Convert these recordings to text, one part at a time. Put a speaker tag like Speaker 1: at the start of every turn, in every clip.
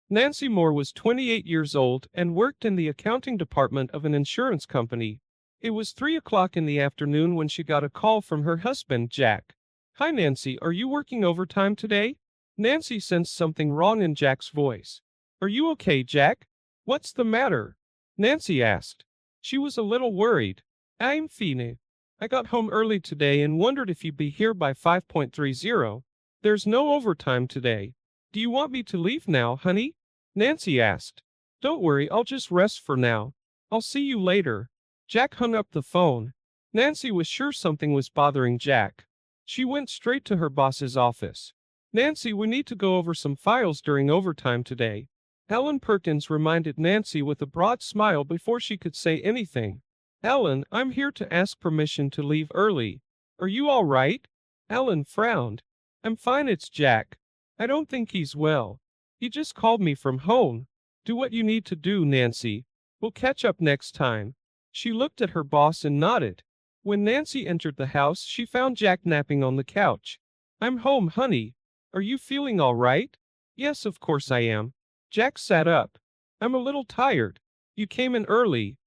Speaker 1: Nancy Moore was 28 years old and worked in the accounting department of an insurance company. It was 3 o'clock in the afternoon when she got a call from her husband, Jack. "Hi Nancy, are you working overtime today?" Nancy sensed something wrong in Jack's voice. "Are you okay, Jack? What's the matter?" Nancy asked. She was a little worried. "I'm fine. I got home early today and wondered if you'd be here by 5:30. There's no overtime today. Do you want me to leave now, honey?" Nancy asked. "Don't worry, I'll just rest for now. I'll see you later." Jack hung up the phone. Nancy was sure something was bothering Jack. She went straight to her boss's office. "Nancy, we need to go over some files during overtime today." Ellen Perkins reminded Nancy with a broad smile before she could say anything. "Ellen, I'm here to ask permission to leave early. Are you all right?" Ellen frowned. "I'm fine, it's Jack. I don't think he's well. He just called me from home." "Do what you need to do, Nancy. We'll catch up next time." She looked at her boss and nodded. When Nancy entered the house, she found Jack napping on the couch. "I'm home, honey. Are you feeling all right?" "Yes, of course I am." Jack sat up. "I'm a little tired. You came in early."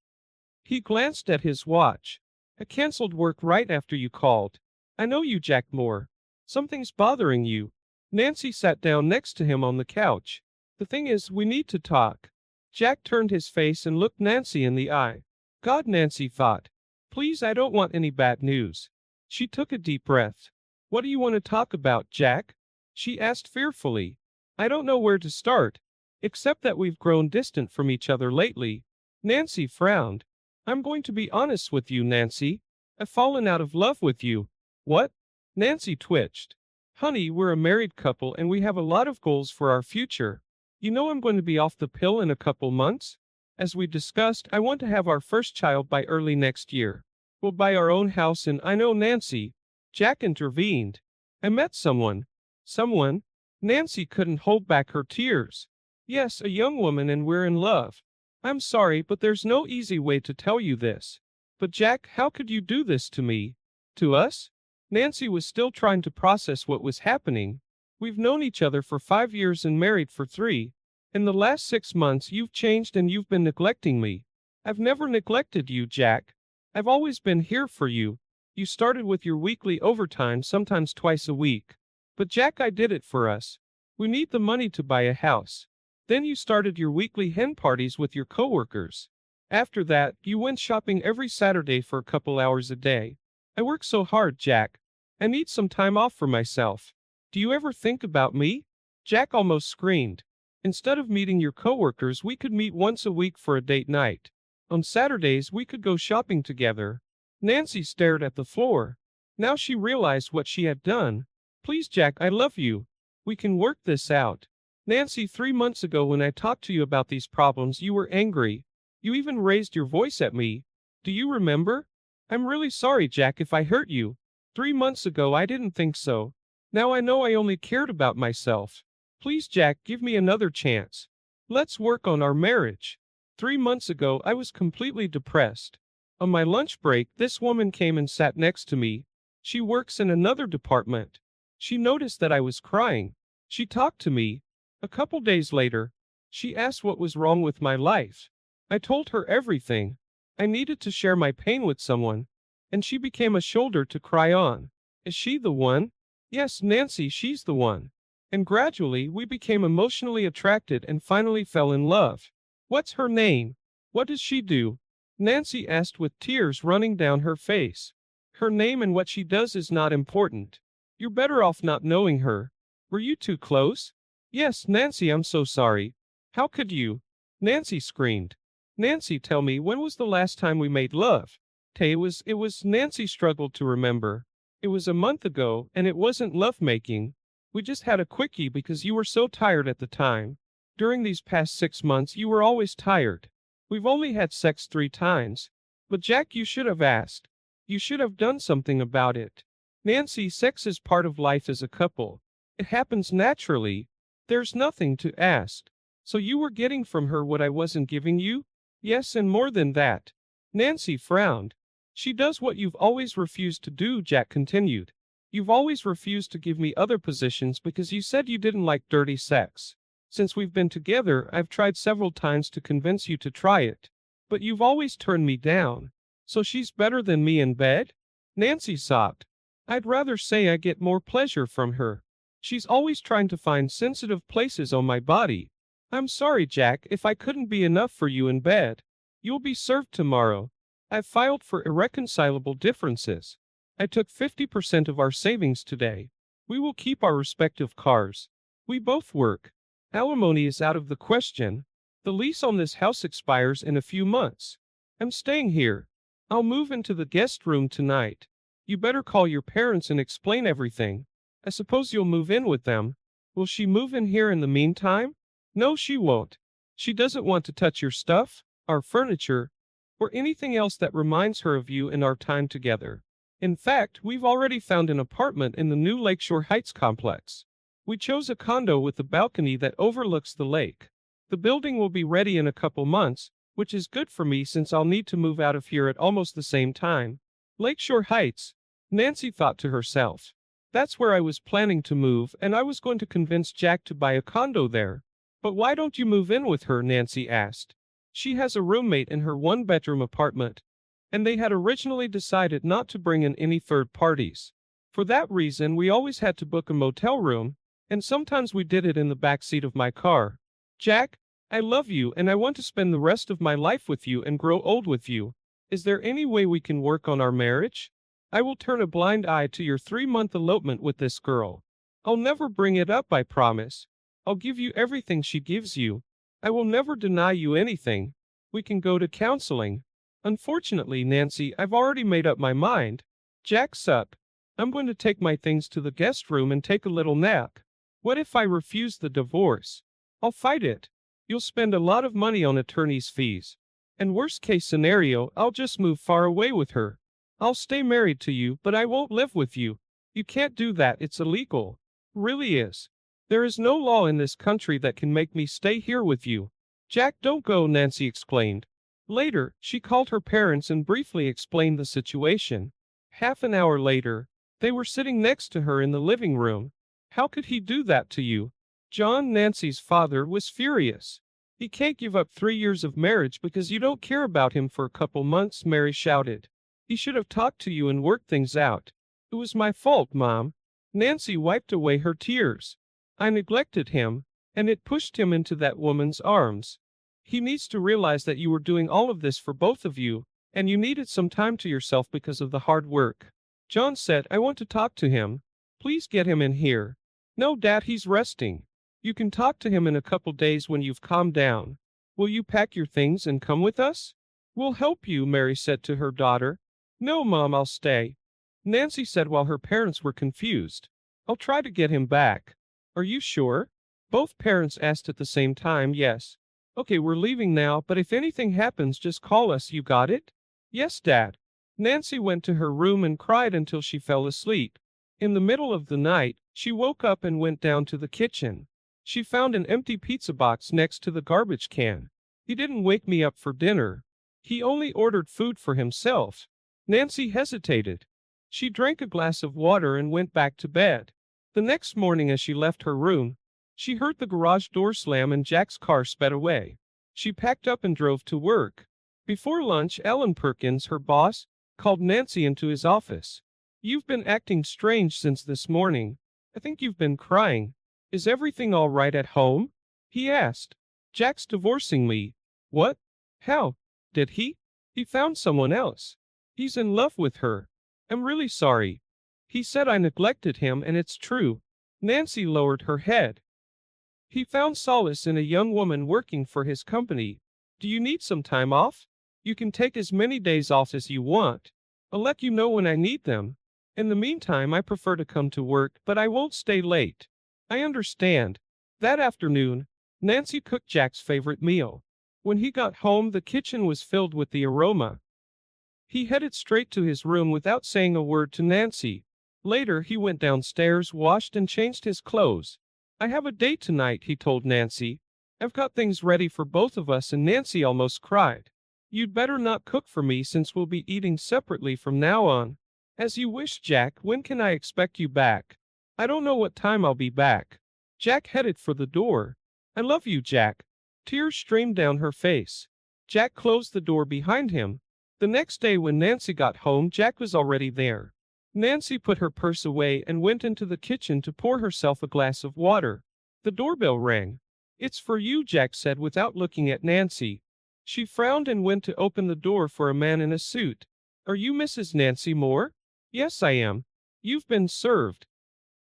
Speaker 1: He glanced at his watch. "I canceled work right after you called. I know you, Jack Moore. Something's bothering you." Nancy sat down next to him on the couch. "The thing is, we need to talk." Jack turned his face and looked Nancy in the eye. "God," Nancy thought. "Please, I don't want any bad news." She took a deep breath. "What do you want to talk about, Jack?" she asked fearfully. "I don't know where to start. Except that we've grown distant from each other lately." Nancy frowned. "I'm going to be honest with you, Nancy. I've fallen out of love with you." "What?" Nancy twitched. "Honey, we're a married couple and we have a lot of goals for our future. You know I'm going to be off the pill in a couple months? As we discussed, I want to have our first child by early next year. We'll buy our own house and I know Nancy." Jack intervened. "I met someone." "Someone?" Nancy couldn't hold back her tears. "Yes, a young woman and we're in love. I'm sorry, but there's no easy way to tell you this. But Jack, how could you do this to me? To us?" Nancy was still trying to process what was happening. "We've known each other for 5 years and married for 3. In the last 6 months you've changed and you've been neglecting me." "I've never neglected you, Jack. I've always been here for you. You started with your weekly overtime, sometimes twice a week. But Jack, I did it for us. We need the money to buy a house. Then you started your weekly hen parties with your coworkers. After that, you went shopping every Saturday for a couple hours a day. I work so hard, Jack. I need some time off for myself. Do you ever think about me?" Jack almost screamed. "Instead of meeting your coworkers, we could meet once a week for a date night. On Saturdays, we could go shopping together." Nancy stared at the floor. Now she realized what she had done. "Please, Jack, I love you. We can work this out." "Nancy, 3 months ago when I talked to you about these problems, you were angry. You even raised your voice at me. Do you remember?" "I'm really sorry, Jack, if I hurt you. 3 months ago I didn't think so. Now I know I only cared about myself. Please, Jack, give me another chance. Let's work on our marriage." 3 months ago I was completely depressed. On my lunch break, this woman came and sat next to me. She works in another department. She noticed that I was crying. She talked to me. A couple days later, she asked what was wrong with my life. I told her everything. I needed to share my pain with someone. And she became a shoulder to cry on. Is she the one? Yes, Nancy, she's the one. And gradually, we became emotionally attracted and finally fell in love. What's her name? What does she do? Nancy asked with tears running down her face. Her name and what she does is not important. You're better off not knowing her. Were you too close? Yes, Nancy, I'm so sorry. How could you? Nancy screamed. Nancy, tell me, when was the last time we made love? It was, Nancy struggled to remember. It was a month ago, and it wasn't lovemaking. We just had a quickie because you were so tired at the time. During these past 6 months, you were always tired. We've only had sex 3 times. But Jack, you should have asked. You should have done something about it. Nancy, sex is part of life as a couple. It happens naturally. There's nothing to ask. So you were getting from her what I wasn't giving you? Yes, and more than that. Nancy frowned. She does what you've always refused to do, Jack continued. You've always refused to give me other positions because you said you didn't like dirty sex. Since we've been together, I've tried several times to convince you to try it. But you've always turned me down. So she's better than me in bed? Nancy sobbed. I'd rather say I get more pleasure from her. She's always trying to find sensitive places on my body. I'm sorry, Jack, if I couldn't be enough for you in bed. You'll be served tomorrow. I've filed for irreconcilable differences. I took 50% of our savings today. We will keep our respective cars. We both work. Alimony is out of the question. The lease on this house expires in a few months. I'm staying here. I'll move into the guest room tonight. You better call your parents and explain everything. I suppose you'll move in with them. Will she move in here in the meantime? No, she won't. She doesn't want to touch your stuff, our furniture, or anything else that reminds her of you and our time together. In fact, we've already found an apartment in the new Lakeshore Heights complex. We chose a condo with a balcony that overlooks the lake. The building will be ready in a couple months, which is good for me since I'll need to move out of here at almost the same time. Lakeshore Heights, Nancy thought to herself. That's where I was planning to move, and I was going to convince Jack to buy a condo there. But why don't you move in with her? Nancy asked. She has a roommate in her one-bedroom apartment, and they had originally decided not to bring in any third parties. For that reason, we always had to book a motel room, and sometimes we did it in the back seat of my car. Jack, I love you and I want to spend the rest of my life with you and grow old with you. Is there any way we can work on our marriage? I will turn a blind eye to your 3-month elopement with this girl. I'll never bring it up, I promise. I'll give you everything she gives you. I will never deny you anything. We can go to counseling. Unfortunately, Nancy, I've already made up my mind. Jack's up. I'm going to take my things to the guest room and take a little nap. What if I refuse the divorce? I'll fight it. You'll spend a lot of money on attorney's fees. And worst case scenario, I'll just move far away with her. I'll stay married to you, but I won't live with you. You can't do that, it's illegal. Really is. There is no law in this country that can make me stay here with you. Jack, don't go, Nancy exclaimed. Later, she called her parents and briefly explained the situation. Half an hour later, they were sitting next to her in the living room. How could he do that to you? John, Nancy's father, was furious. He can't give up 3 years of marriage because you don't care about him for a couple months, Mary shouted. He should have talked to you and worked things out. It was my fault, Mom. Nancy wiped away her tears. I neglected him, and it pushed him into that woman's arms. He needs to realize that you were doing all of this for both of you, and you needed some time to yourself because of the hard work. John said, I want to talk to him. Please get him in here. No, Dad, he's resting. You can talk to him in a couple days when you've calmed down. Will you pack your things and come with us? We'll help you, Mary said to her daughter. No, Mom, I'll stay. Nancy said while her parents were confused. I'll try to get him back. Are you sure? Both parents asked at the same time. Yes. Okay, we're leaving now, but if anything happens, just call us, you got it? Yes, Dad. Nancy went to her room and cried until she fell asleep. In the middle of the night, she woke up and went down to the kitchen. She found an empty pizza box next to the garbage can. He didn't wake me up for dinner. He only ordered food for himself. Nancy hesitated. She drank a glass of water and went back to bed. The next morning as she left her room, she heard the garage door slam and Jack's car sped away. She packed up and drove to work. Before lunch, Alan Perkins, her boss, called Nancy into his office. You've been acting strange since this morning. I think you've been crying. Is everything all right at home? He asked. Jack's divorcing me. What? How? Did he? He found someone else. He's in love with her. I'm really sorry. He said I neglected him, and it's true. Nancy lowered her head. He found solace in a young woman working for his company. Do you need some time off? You can take as many days off as you want. I'll let you know when I need them. In the meantime, I prefer to come to work, but I won't stay late. I understand. That afternoon, Nancy cooked Jack's favorite meal. When he got home, the kitchen was filled with the aroma. He headed straight to his room without saying a word to Nancy. Later, he went downstairs, washed and changed his clothes. I have a date tonight, he told Nancy. I've got things ready for both of us, and Nancy almost cried. You'd better not cook for me since we'll be eating separately from now on. As you wish, Jack. When can I expect you back? I don't know what time I'll be back. Jack headed for the door. I love you, Jack. Tears streamed down her face. Jack closed the door behind him. The next day when Nancy got home, Jack was already there. Nancy put her purse away and went into the kitchen to pour herself a glass of water. The doorbell rang. It's for you, Jack said without looking at Nancy. She frowned and went to open the door for a man in a suit. Are you Mrs. Nancy Moore? Yes, I am. You've been served.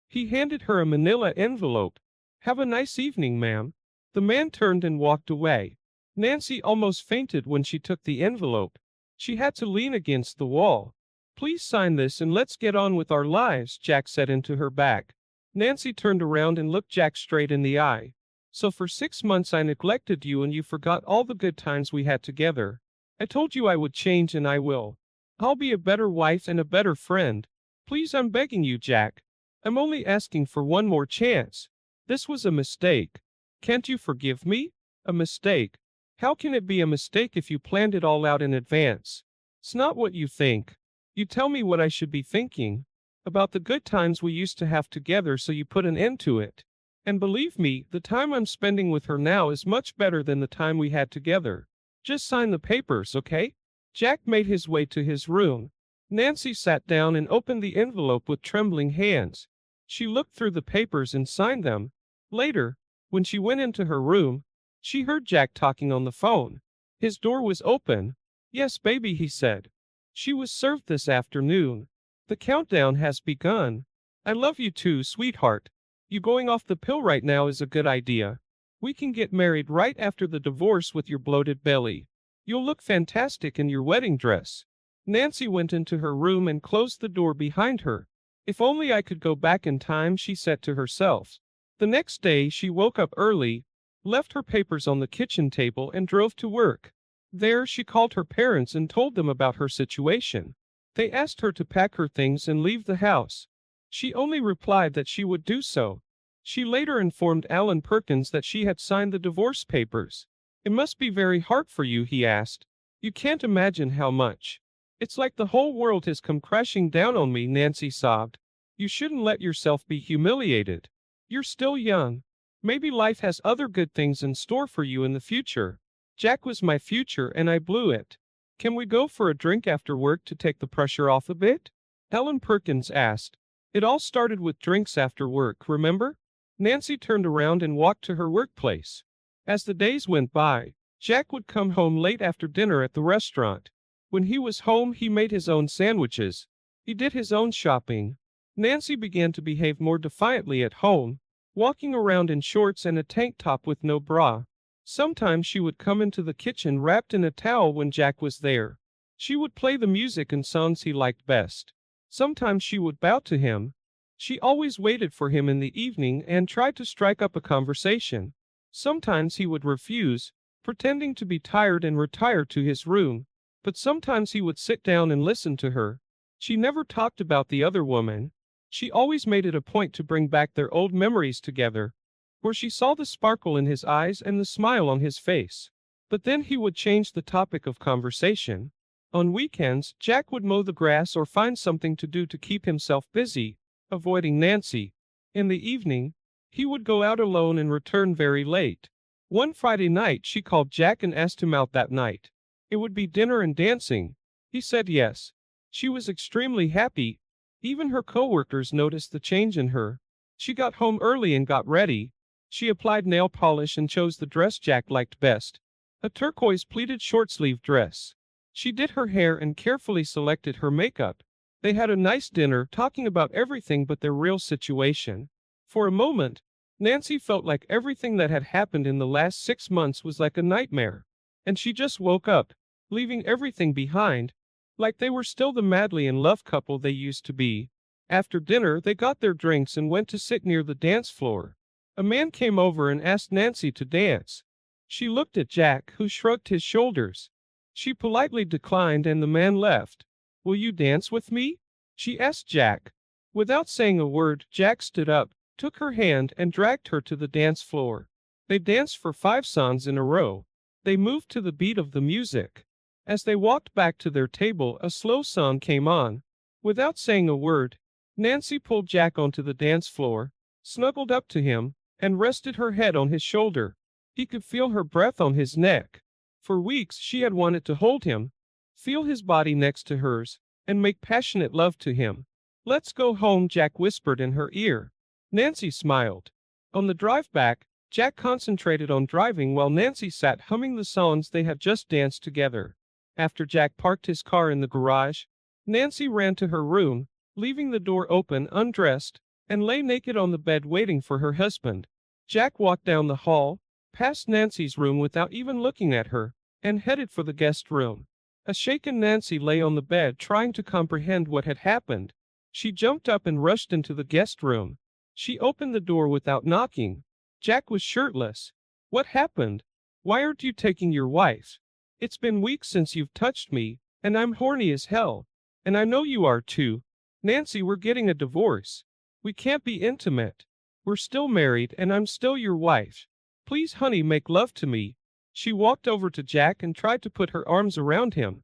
Speaker 1: He handed her a manila envelope. Have a nice evening, ma'am. The man turned and walked away. Nancy almost fainted when she took the envelope. She had to lean against the wall. Please sign this and let's get on with our lives, Jack said into her back. Nancy turned around and looked Jack straight in the eye. So for 6 months I neglected you and you forgot all the good times we had together. I told you I would change and I will. I'll be a better wife and a better friend. Please, I'm begging you, Jack. I'm only asking for one more chance. This was a mistake. Can't you forgive me? A mistake. How can it be a mistake if you planned it all out in advance? It's not what you think. You tell me what I should be thinking. About the good times we used to have together, so you put an end to it. And believe me, the time I'm spending with her now is much better than the time we had together. Just sign the papers, okay? Jack made his way to his room. Nancy sat down and opened the envelope with trembling hands. She looked through the papers and signed them. Later, when she went into her room, she heard Jack talking on the phone. His door was open. Yes, baby, he said. She was served this afternoon. The countdown has begun. I love you too, sweetheart. You going off the pill right now is a good idea. We can get married right after the divorce with your bloated belly. You'll look fantastic in your wedding dress. Nancy went into her room and closed the door behind her. If only I could go back in time, she said to herself. The next day she woke up early, left her papers on the kitchen table and drove to work. There she called her parents and told them about her situation. They asked her to pack her things and leave the house. She only replied that she would do so. She later informed Alan Perkins that she had signed the divorce papers. It must be very hard for you, he asked. You can't imagine how much. It's like the whole world has come crashing down on me, Nancy sobbed. You shouldn't let yourself be humiliated. You're still young. Maybe life has other good things in store for you in the future. Jack was my future and I blew it. Can we go for a drink after work to take the pressure off a bit? Alan Perkins asked. It all started with drinks after work, remember? Nancy turned around and walked to her workplace. As the days went by, Jack would come home late after dinner at the restaurant. When he was home, he made his own sandwiches. He did his own shopping. Nancy began to behave more defiantly at home, walking around in shorts and a tank top with no bra. Sometimes she would come into the kitchen wrapped in a towel when Jack was there. She would play the music and songs he liked best. Sometimes she would bow to him. She always waited for him in the evening and tried to strike up a conversation. Sometimes he would refuse, pretending to be tired and retire to his room. But sometimes he would sit down and listen to her. She never talked about the other woman. She always made it a point to bring back their old memories together, where she saw the sparkle in his eyes and the smile on his face. But then he would change the topic of conversation. On weekends, Jack would mow the grass or find something to do to keep himself busy, avoiding Nancy. In the evening, he would go out alone and return very late. One Friday night she called Jack and asked him out that night. It would be dinner and dancing. He said yes. She was extremely happy. Even her coworkers noticed the change in her. She got home early and got ready. She applied nail polish and chose the dress Jack liked best, a turquoise pleated short-sleeve dress. She did her hair and carefully selected her makeup. They had a nice dinner, talking about everything but their real situation. For a moment, Nancy felt like everything that had happened in the last 6 months was like a nightmare. And she just woke up, leaving everything behind, like they were still the madly in love couple they used to be. After dinner, they got their drinks and went to sit near the dance floor. A man came over and asked Nancy to dance. She looked at Jack, who shrugged his shoulders. She politely declined and the man left. Will you dance with me? She asked Jack. Without saying a word, Jack stood up, took her hand and dragged her to the dance floor. They danced for 5 songs in a row. They moved to the beat of the music. As they walked back to their table, a slow song came on. Without saying a word, Nancy pulled Jack onto the dance floor, snuggled up to him, and rested her head on his shoulder. He could feel her breath on his neck. For weeks she had wanted to hold him, feel his body next to hers, and make passionate love to him. "Let's go home," Jack whispered in her ear. Nancy smiled. On the drive back, Jack concentrated on driving while Nancy sat humming the songs they had just danced together. After Jack parked his car in the garage, Nancy ran to her room, leaving the door open, undressed, and lay naked on the bed waiting for her husband. Jack walked down the hall, past Nancy's room without even looking at her, and headed for the guest room. A shaken Nancy lay on the bed trying to comprehend what had happened. She jumped up and rushed into the guest room. She opened the door without knocking. Jack was shirtless. "What happened? Why aren't you taking your wife? It's been weeks since you've touched me, and I'm horny as hell. And I know you are too. Nancy, we're getting a divorce. We can't be intimate. We're still married and I'm still your wife. Please, honey, make love to me." She walked over to Jack and tried to put her arms around him.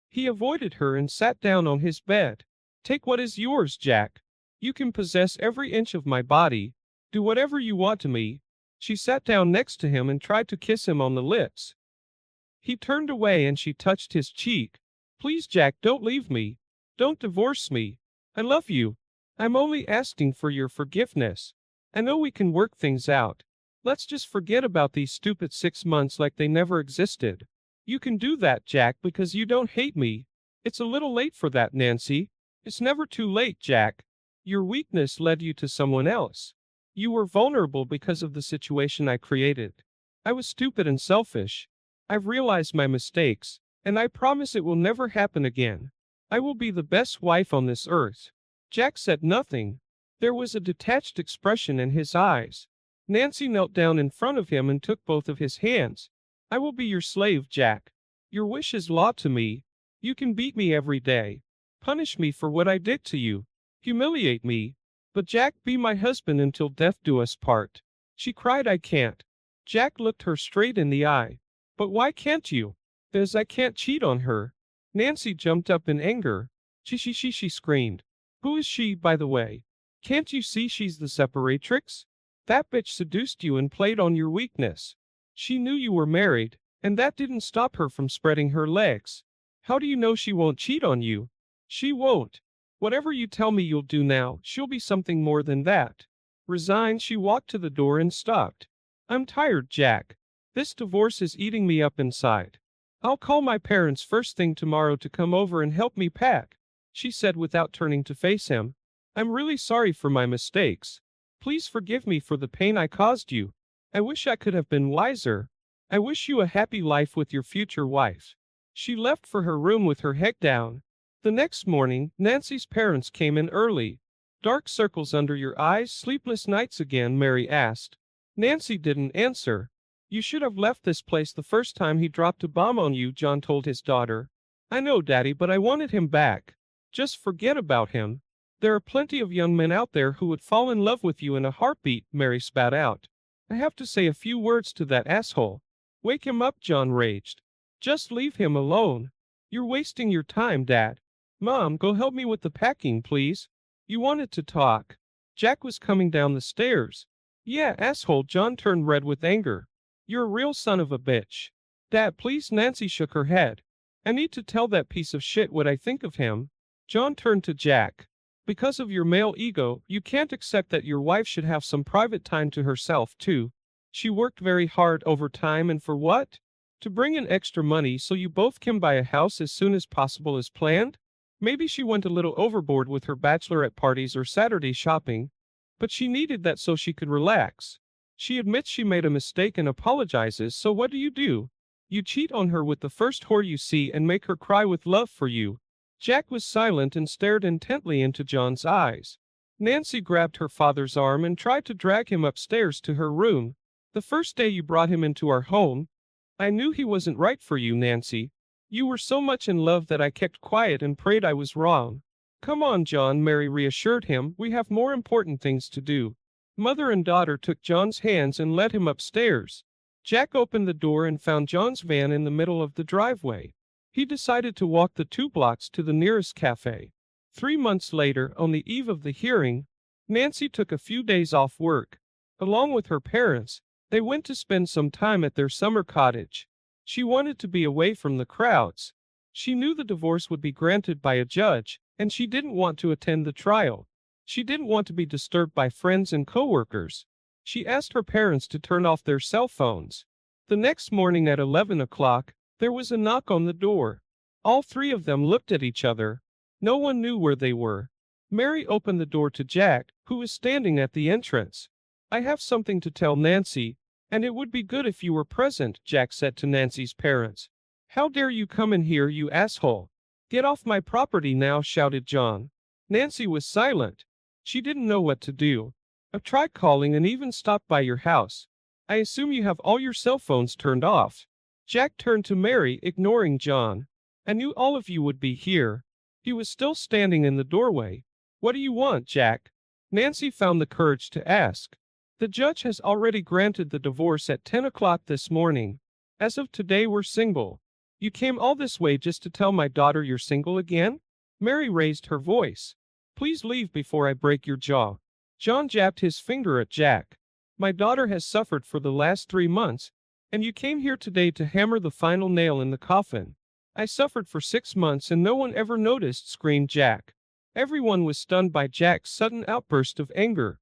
Speaker 1: He avoided her and sat down on his bed. "Take what is yours, Jack. You can possess every inch of my body. Do whatever you want to me." She sat down next to him and tried to kiss him on the lips. He turned away and she touched his cheek. "Please, Jack, don't leave me. Don't divorce me. I love you. I'm only asking for your forgiveness. I know we can work things out. Let's just forget about these stupid 6 months like they never existed. You can do that, Jack, because you don't hate me. It's a little late for that, Nancy. It's never too late, Jack. Your weakness led you to someone else. You were vulnerable because of the situation I created. I was stupid and selfish. I've realized my mistakes, and I promise it will never happen again. I will be the best wife on this earth." Jack said nothing. There was a detached expression in his eyes. Nancy knelt down in front of him and took both of his hands. "I will be your slave, Jack. Your wish is law to me. You can beat me every day. Punish me for what I did to you. Humiliate me. But Jack, be my husband until death do us part." She cried, "I can't." Jack looked her straight in the eye. "But why can't you?" "'Cause I can't cheat on her." Nancy jumped up in anger. She screamed. "Who is she, by the way? Can't you see she's the separatrix? That bitch seduced you and played on your weakness. She knew you were married, and that didn't stop her from spreading her legs. How do you know she won't cheat on you? She won't. Whatever you tell me you'll do now, she'll be something more than that." Resigned, she walked to the door and stopped. "I'm tired, Jack. This divorce is eating me up inside. I'll call my parents first thing tomorrow to come over and help me pack," she said without turning to face him. "I'm really sorry for my mistakes. Please forgive me for the pain I caused you. I wish I could have been wiser. I wish you a happy life with your future wife." She left for her room with her head down. The next morning, Nancy's parents came in early. "Dark circles under your eyes, sleepless nights again?" Mary asked. Nancy didn't answer. "You should have left this place the first time he dropped a bomb on you," John told his daughter. "I know, Daddy, but I wanted him back." "Just forget about him. There are plenty of young men out there who would fall in love with you in a heartbeat," Mary spat out. "I have to say a few words to that asshole." "Wake him up," John raged. "Just leave him alone. You're wasting your time, Dad." "Mom, go help me with the packing, please." "You wanted to talk." Jack was coming down the stairs. "Yeah, asshole." John turned red with anger. "You're a real son of a bitch." "Dad, please." Nancy shook her head. "I need to tell that piece of shit what I think of him." John turned to Jack. "Because of your male ego, you can't accept that your wife should have some private time to herself, too. She worked very hard overtime, and for what? To bring in extra money so you both can buy a house as soon as possible as planned? Maybe she went a little overboard with her bachelorette parties or Saturday shopping, but she needed that so she could relax. She admits she made a mistake and apologizes, so what do? You cheat on her with the first whore you see and make her cry with love for you." Jack was silent and stared intently into John's eyes. Nancy grabbed her father's arm and tried to drag him upstairs to her room. "The first day you brought him into our home, I knew he wasn't right for you, Nancy. You were so much in love that I kept quiet and prayed I was wrong." "Come on, John," Mary reassured him. "We have more important things to do." Mother and daughter took John's hands and led him upstairs. Jack opened the door and found John's van in the middle of the driveway. He decided to walk the 2 blocks to the nearest cafe. 3 months later, on the eve of the hearing, Nancy took a few days off work. Along with her parents, They went to spend some time at their summer cottage. She wanted to be away from the crowds. She knew the divorce would be granted by a judge, and she didn't want to attend the trial. She didn't want to be disturbed by friends and coworkers. She asked her parents to turn off their cell phones. The next morning at 11 o'clock, there was a knock on the door. All three of them looked at each other. No one knew where they were. Mary opened the door to Jack, who was standing at the entrance. "I have something to tell Nancy, and it would be good if you were present," Jack said to Nancy's parents. "How dare you come in here, you asshole? Get off my property now," shouted John. Nancy was silent. She didn't know what to do. "I've tried calling and even stopped by your house. I assume you have all your cell phones turned off." Jack turned to Mary, ignoring John. "I knew all of you would be here." He was still standing in the doorway. "What do you want, Jack?" Nancy found the courage to ask. "The judge has already granted the divorce at 10 o'clock this morning. As of today, we're single. You came all this way just to tell my daughter you're single again?" Mary raised her voice. "Please leave before I break your jaw." John jabbed his finger at Jack. "My daughter has suffered for the last 3 months, and you came here today to hammer the final nail in the coffin." "I suffered for 6 months and no one ever noticed," screamed Jack. Everyone was stunned by Jack's sudden outburst of anger.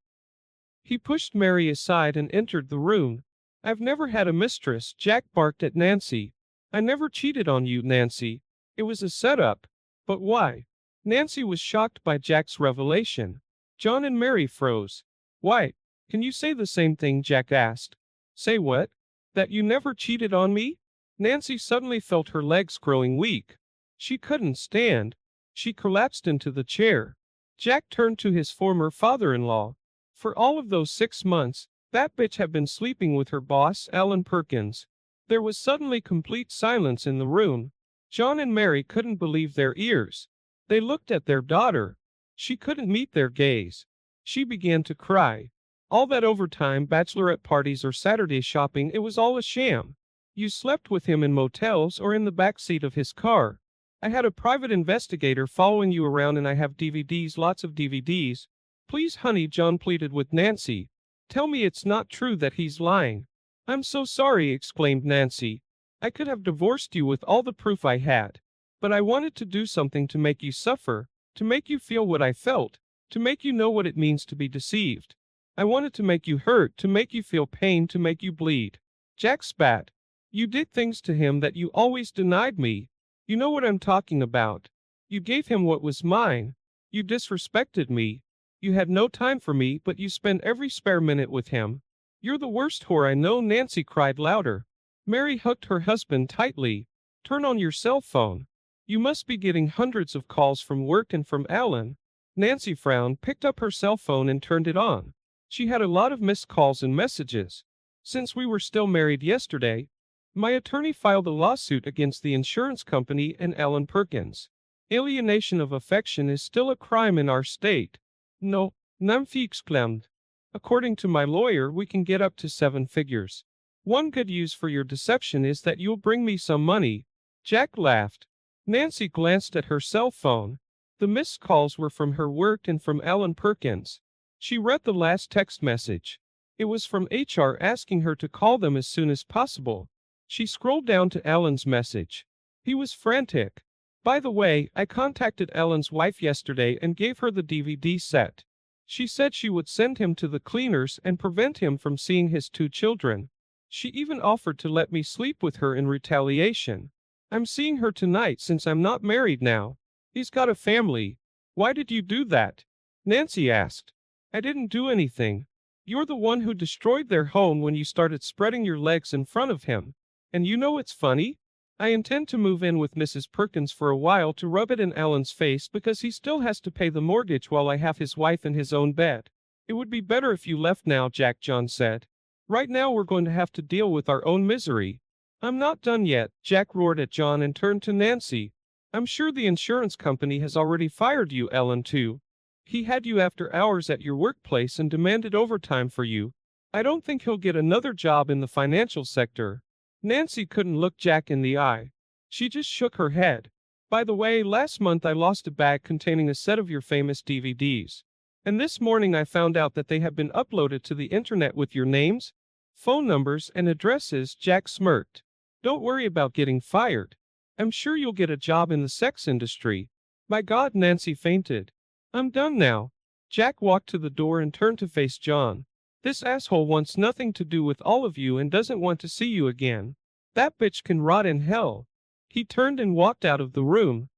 Speaker 1: He pushed Mary aside and entered the room. "I've never had a mistress," Jack barked at Nancy. "I never cheated on you, Nancy. It was a setup." "But why?" Nancy was shocked by Jack's revelation. John and Mary froze. "Why? Can you say the same thing?" Jack asked. "Say what? That you never cheated on me?" Nancy suddenly felt her legs growing weak. She couldn't stand. She collapsed into the chair. Jack turned to his former father-in-law. "For all of those 6 months, that bitch had been sleeping with her boss, Alan Perkins." There was suddenly complete silence in the room. John and Mary couldn't believe their ears. They looked at their daughter. She couldn't meet their gaze. She began to cry. All that overtime, bachelorette parties or Saturday shopping, it was all a sham. You slept with him in motels or in the back seat of his car. I had a private investigator following you around and I have DVDs, lots of DVDs. "Please, honey," John pleaded with Nancy. "Tell me it's not true that he's lying." "I'm so sorry," exclaimed Nancy. "I could have divorced you with all the proof I had. But I wanted to do something to make you suffer, to make you feel what I felt, to make you know what it means to be deceived. I wanted to make you hurt, to make you feel pain, to make you bleed." Jack spat. "You did things to him that you always denied me. You know what I'm talking about. You gave him what was mine. You disrespected me. You had no time for me, but you spent every spare minute with him. You're the worst whore I know," Nancy cried louder. Mary hugged her husband tightly. "Turn on your cell phone. You must be getting hundreds of calls from work and from Alan." Nancy frowned, picked up her cell phone and turned it on. She had a lot of missed calls and messages. "Since we were still married yesterday, my attorney filed a lawsuit against the insurance company and Alan Perkins. Alienation of affection is still a crime in our state. No, namfi exclaimed. According to my lawyer, we can get up to 7 figures. One good use for your deception is that you'll bring me some money." Jack laughed. Nancy glanced at her cell phone. The missed calls were from her work and from Alan Perkins. She read the last text message. It was from HR asking her to call them as soon as possible. She scrolled down to Alan's message. He was frantic. "By the way, I contacted Alan's wife yesterday and gave her the DVD set. She said she would send him to the cleaners and prevent him from seeing his 2 children. She even offered to let me sleep with her in retaliation. I'm seeing her tonight since I'm not married now. He's got a family." "Why did you do that?" Nancy asked. "I didn't do anything. You're the one who destroyed their home when you started spreading your legs in front of him. And you know what's funny? I intend to move in with Mrs. Perkins for a while to rub it in Alan's face because he still has to pay the mortgage while I have his wife in his own bed. It would be better if you left now, Jack," John said. "Right now we're going to have to deal with our own misery." "I'm not done yet," Jack roared at John and turned to Nancy. "I'm sure the insurance company has already fired you, Alan, too. He had you after hours at your workplace and demanded overtime for you. I don't think he'll get another job in the financial sector." Nancy couldn't look Jack in the eye. She just shook her head. "By the way, last month I lost a bag containing a set of your famous DVDs. And this morning I found out that they have been uploaded to the internet with your names, phone numbers and addresses. Jack smirked. Don't worry about getting fired. I'm sure you'll get a job in the sex industry. My God, Nancy fainted. I'm done now. Jack walked to the door and turned to face John. This asshole wants nothing to do with all of you and doesn't want to see you again. That bitch can rot in hell. He turned and walked out of the room.